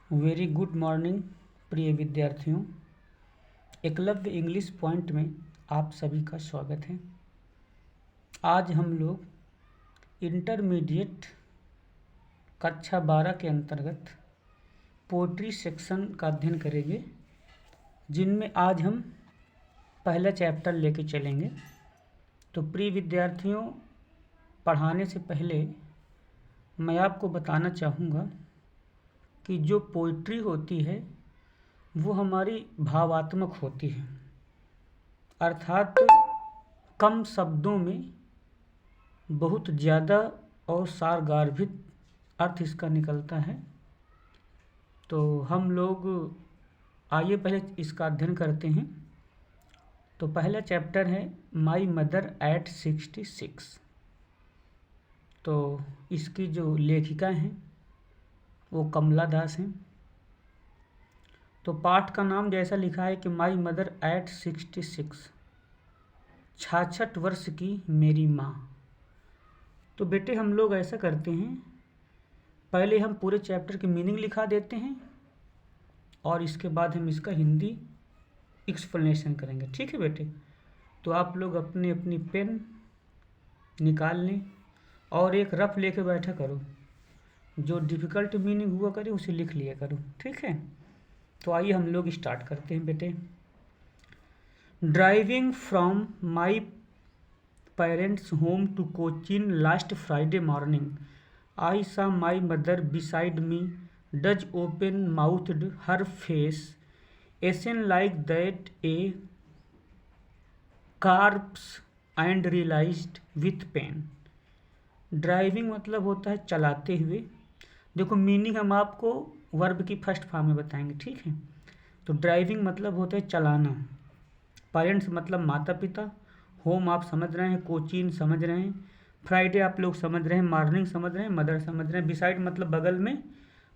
Very good morning प्रिय विद्यार्थियों। Eklavya English point में आप सभी का स्वागत है। आज हम लोग इंटरमीडिएट कक्षा 12 के अंतर्गत पोइट्री सेक्शन का अध्ययन करेंगे, जिनमें आज हम पहला चैप्टर लेके चलेंगे। तो प्रिय विद्यार्थियों, पढ़ाने से पहले मैं आपको बताना चाहूँगा कि जो पोइट्री होती है वो हमारी भावात्मक होती है, अर्थात कम शब्दों में बहुत ज़्यादा और सारगार्भित अर्थ इसका निकलता है। तो हम लोग आइए पहले इसका अध्ययन करते हैं। तो पहला चैप्टर है माई मदर एट 66। तो इसकी जो लेखिका हैं वो कमला दास हैं। तो पाठ का नाम जैसा लिखा है कि माई मदर एट 66, 66 वर्ष की मेरी माँ। तो बेटे हम लोग ऐसा करते हैं, पहले हम पूरे चैप्टर की मीनिंग लिखा देते हैं और इसके बाद हम इसका हिंदी एक्सप्लेनेशन करेंगे। ठीक है बेटे? तो आप लोग अपनी अपनी पेन निकाल लें और एक रफ लेके बैठा करो, जो डिफ़िकल्ट मीनिंग हुआ करे उसे लिख लिया करो। ठीक है? तो आइए हम लोग स्टार्ट करते हैं बेटे। Driving from my parents home to Cochin last Friday morning, I saw my mother beside me, does open mouthed her face ashen like that a corpse and realised with pain. Driving मतलब होता है चलाते हुए। देखो meaning हम आपको verb की first form में बताएंगे। ठीक है? तो ड्राइविंग मतलब होता है चलाना, पेरेंट्स मतलब माता पिता, होम आप समझ रहे हैं, कोचीन समझ रहे हैं, फ्राइडे आप लोग समझ रहे हैं, मॉर्निंग समझ रहे हैं, मदर समझ रहे हैं, बिसाइड मतलब बगल में,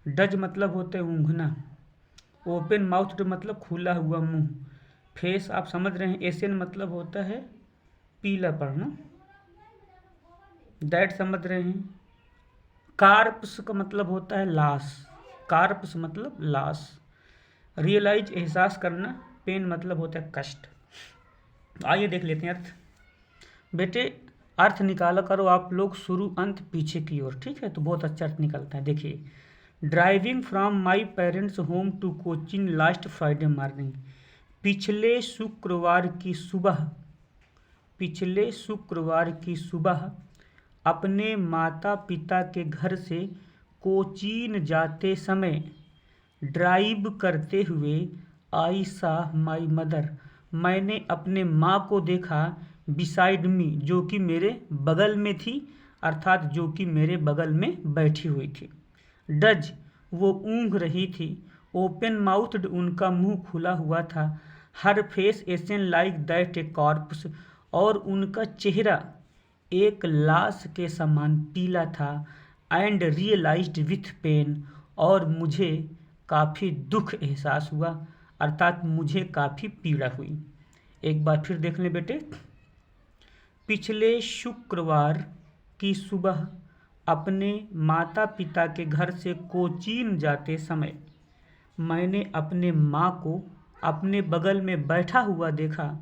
डज मतलब होता है ऊँघना, ओपन माउथ मतलब खुला हुआ मुंह, फेस आप समझ रहे हैं, एशियन मतलब होता है पीला पड़ना, दैट समझ रहे हैं, कार्प्स का मतलब होता है लाश, कार्प्स मतलब लाश, रियलाइज एहसास करना, पेन मतलब होता है कष्ट। आइए देख लेते हैं अर्थ। बेटे अर्थ निकाला करो आप लोग शुरू अंत पीछे की ओर। ठीक है? तो बहुत अच्छा अर्थ निकलता है। देखिए, driving from my parents home to Cochin last Friday morning, पिछले शुक्रवार की सुबह अपने माता पिता के घर से कोचीन जाते समय ड्राइव करते हुए आई सा माई मदर, मैंने अपने माँ को देखा, बिसाइड मी जो कि मेरे बगल में थी, अर्थात जो कि मेरे बगल में बैठी हुई थी, डज वो ऊँघ रही थी, ओपन माउथड उनका मुंह खुला हुआ था, her face ashen like that a corpse और उनका चेहरा एक लाश के समान पीला था, एंड रियलाइज्ड विथ पेन और मुझे काफ़ी दुख एहसास हुआ, अर्थात मुझे काफ़ी पीड़ा हुई। एक बार फिर देख लें बेटे। पिछले शुक्रवार की सुबह अपने माता पिता के घर से कोचीन जाते समय मैंने अपने माँ को अपने बगल में बैठा हुआ देखा,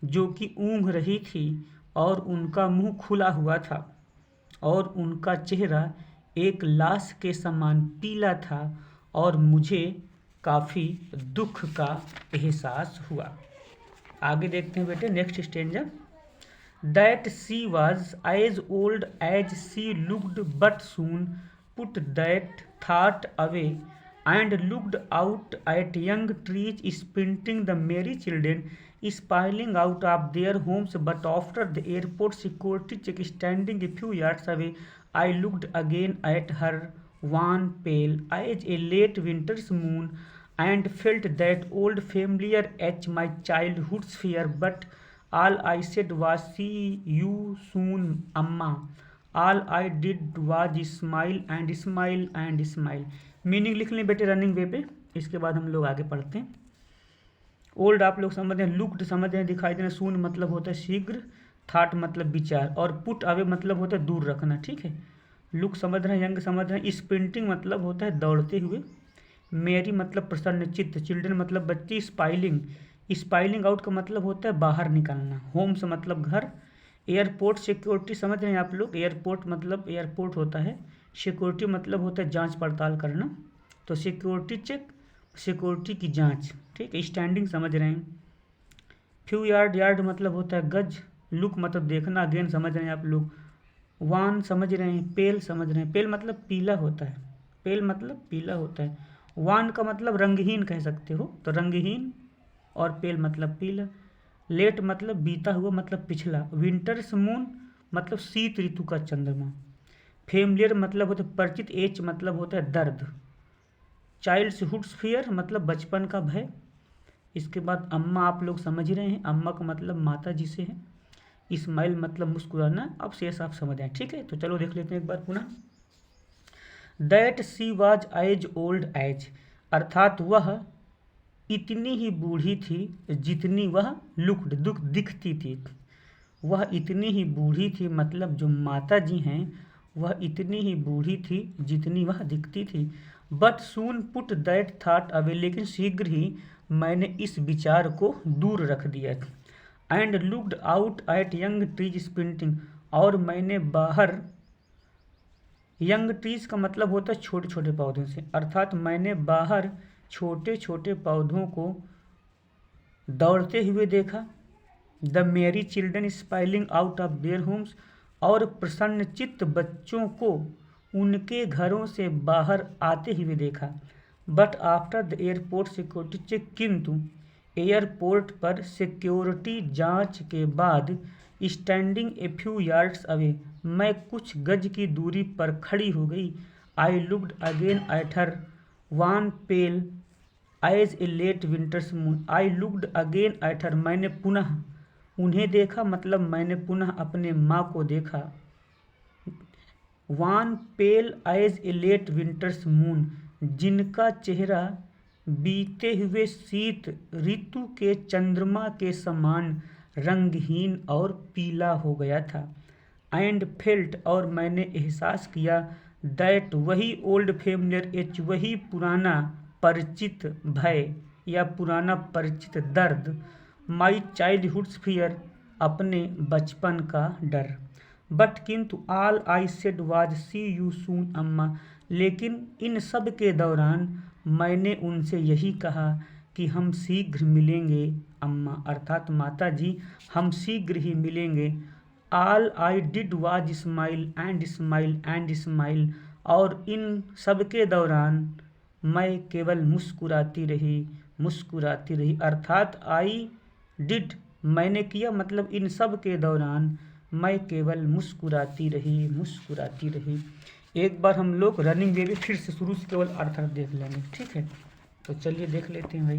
जो कि ऊँघ रही थी और उनका मुंह खुला हुआ था और उनका चेहरा एक लाश के समान पीला था और मुझे काफ़ी दुख का एहसास हुआ। आगे देखते हैं बेटे next stanza. That she was as old as she looked but soon put that thought away and looked out at young trees sprinting the merry children spilling out of their homes, but after the airport security check standing a few yards away, I looked again at her, wan pale as a late winter's moon, and felt that old familiar ache, my childhood's fear, but all I said was see you soon, amma. All I did was smile and smile and smile। Meaning लिख लें बेटे running वे पे, इसके बाद हम लोग आगे पढ़ते हैं। ओल्ड आप लोग समझ रहे हैं, लुक्ड समझ रहे हैं, दिखाई देना, सून मतलब होता है शीघ्र, थाट मतलब विचार, और पुट अवे मतलब होता है दूर रखना। ठीक है? लुक समझ रहे हैं, यंग समझ रहे हैं, स्प्रिंटिंग मतलब होता है दौड़ते हुए, मेरी मतलब प्रसन्नचित्त, चिल्ड्रन मतलब बच्चे, स्पाइलिंग, स्पाइलिंग आउट का मतलब होता है बाहर निकलना, होम से मतलब घर, एयरपोर्ट सिक्योरिटी समझ रहे हैं आप लोग, एयरपोर्ट मतलब एयरपोर्ट होता है, सिक्योरिटी मतलब होता है जांच पड़ताल करना, तो सिक्योरिटी चेक, सिक्योरिटी की जांच, ठीक है। स्टैंडिंग समझ रहे हैं। फ्यू यार्ड, यार्ड मतलब होता है गज, लुक मतलब देखना, अगेन समझ रहे हैं आप लोग। वान समझ रहे हैं, पेल समझ रहे हैं, पेल मतलब पीला होता है, पेल मतलब पीला होता है। वान का मतलब रंगहीन कह सकते हो, तो रंगहीन, और पेल मतलब पीला। लेट मतलब बीता हुआ मतलब पिछला। विंटर्स मून मतलब शीत ऋतु का चंद्रमा। फेमिलियर मतलब होता है परिचित। एच मतलब होता है दर्द। चाइल्ड्सहुड्स फियर मतलब बचपन का भय। इसके बाद अम्मा आप लोग समझ रहे हैं, अम्मा का मतलब माता जी से है। स्माइल मतलब मुस्कुराना, अब शेष आप समझ आए, ठीक है। तो चलो देख लेते हैं एक बार पुनः। That she was as old as, अर्थात वह इतनी ही बूढ़ी थी जितनी वह लुक्ड, दुख दिखती थी। वह इतनी ही बूढ़ी थी मतलब जो माता जी हैं वह इतनी ही बूढ़ी थी जितनी वह दिखती थी। But soon put that thought away, लेकिन शीघ्र ही मैंने इस विचार को दूर रख दिया। And looked out at young trees sprinting, और मैंने बाहर, यंग ट्रीज का मतलब होता है छोटे छोटे पौधों से, अर्थात मैंने बाहर छोटे छोटे पौधों को दौड़ते हुए देखा। द मेरी children spoiling out of their homes, और प्रसन्नचित्त बच्चों को उनके घरों से बाहर आते हुए देखा। But after the airport security check, किंतु एयरपोर्ट पर सिक्योरिटी जांच के बाद, standing a few yards away, मैं कुछ गज की दूरी पर खड़ी हो गई। I looked again at her, wan pale as a late winter's moon. I looked again at her, मैंने पुनः उन्हें देखा, मतलब मैंने पुनः अपने माँ को देखा। Wan pale as a late winter's moon, जिनका चेहरा बीते हुए शीत ऋतु के चंद्रमा के समान रंगहीन और पीला हो गया था। एंड फेल्ट, और मैंने एहसास किया, दैट वही ओल्ड फेमिलियर एच, वही पुराना परिचित भय या पुराना परिचित दर्द। माई चाइल्डहुड्स फियर, अपने बचपन का डर। बट किंतु all I said was see you soon Amma, लेकिन इन सब के दौरान मैंने उनसे यही कहा कि हम शीघ्र मिलेंगे अम्मा, अर्थात माता जी, हम शीघ्र ही मिलेंगे। All I did was smile and smile and smile, और इन सब के दौरान मैं केवल मुस्कुराती रही, मुस्कुराती रही, अर्थात आई डिड मैंने किया, मतलब इन सब के दौरान मैं केवल मुस्कुराती रही, मुस्कुराती रही। एक बार हम लोग रनिंग वे भी फिर से शुरू से केवल अर्थ देख लेंगे, ठीक है। तो चलिए देख लेते हैं भाई।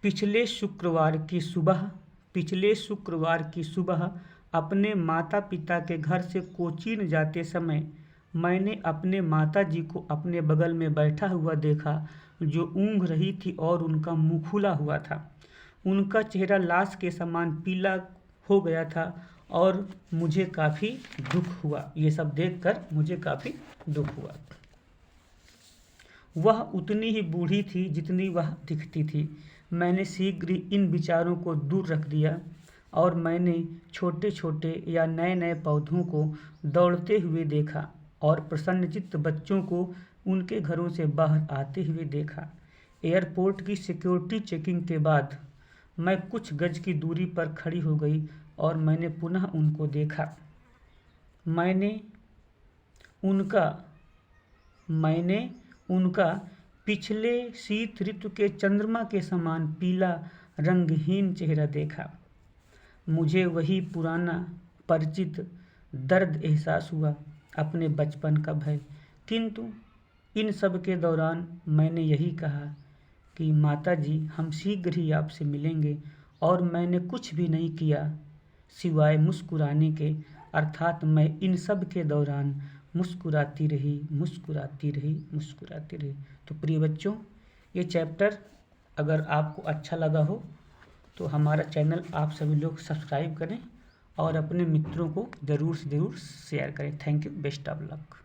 पिछले शुक्रवार की सुबह अपने माता पिता के घर से कोचीन जाते समय मैंने अपने माता जी को अपने बगल में बैठा हुआ देखा, जो ऊँघ रही थी और उनका मुँह खुला हुआ था। उनका चेहरा लाश के समान पीला हो गया था और मुझे काफ़ी दुख हुआ। ये सब देखकर मुझे काफ़ी दुख हुआ। वह उतनी ही बूढ़ी थी जितनी वह दिखती थी। मैंने शीघ्र ही इन विचारों को दूर रख दिया और मैंने छोटे छोटे या नए नए पौधों को दौड़ते हुए देखा और प्रसन्नचित्त बच्चों को उनके घरों से बाहर आते हुए देखा। एयरपोर्ट की सिक्योरिटी चेकिंग के बाद मैं कुछ गज की दूरी पर खड़ी हो गई और मैंने पुनः उनको देखा। मैंने उनका पिछले शीत ऋतु के चंद्रमा के समान पीला रंगहीन चेहरा देखा। मुझे वही पुराना परिचित दर्द एहसास हुआ, अपने बचपन का भय। किंतु इन सब के दौरान मैंने यही कहा कि माता जी, हम शीघ्र ही आपसे मिलेंगे, और मैंने कुछ भी नहीं किया सिवाय मुस्कुराने के, अर्थात मैं इन सब के दौरान मुस्कुराती रही, मुस्कुराती रही, मुस्कुराती रही। तो प्रिय बच्चों, ये चैप्टर अगर आपको अच्छा लगा हो तो हमारा चैनल आप सभी लोग सब्सक्राइब करें और अपने मित्रों को ज़रूर से ज़रूर शेयर करें। Thank you, best of luck.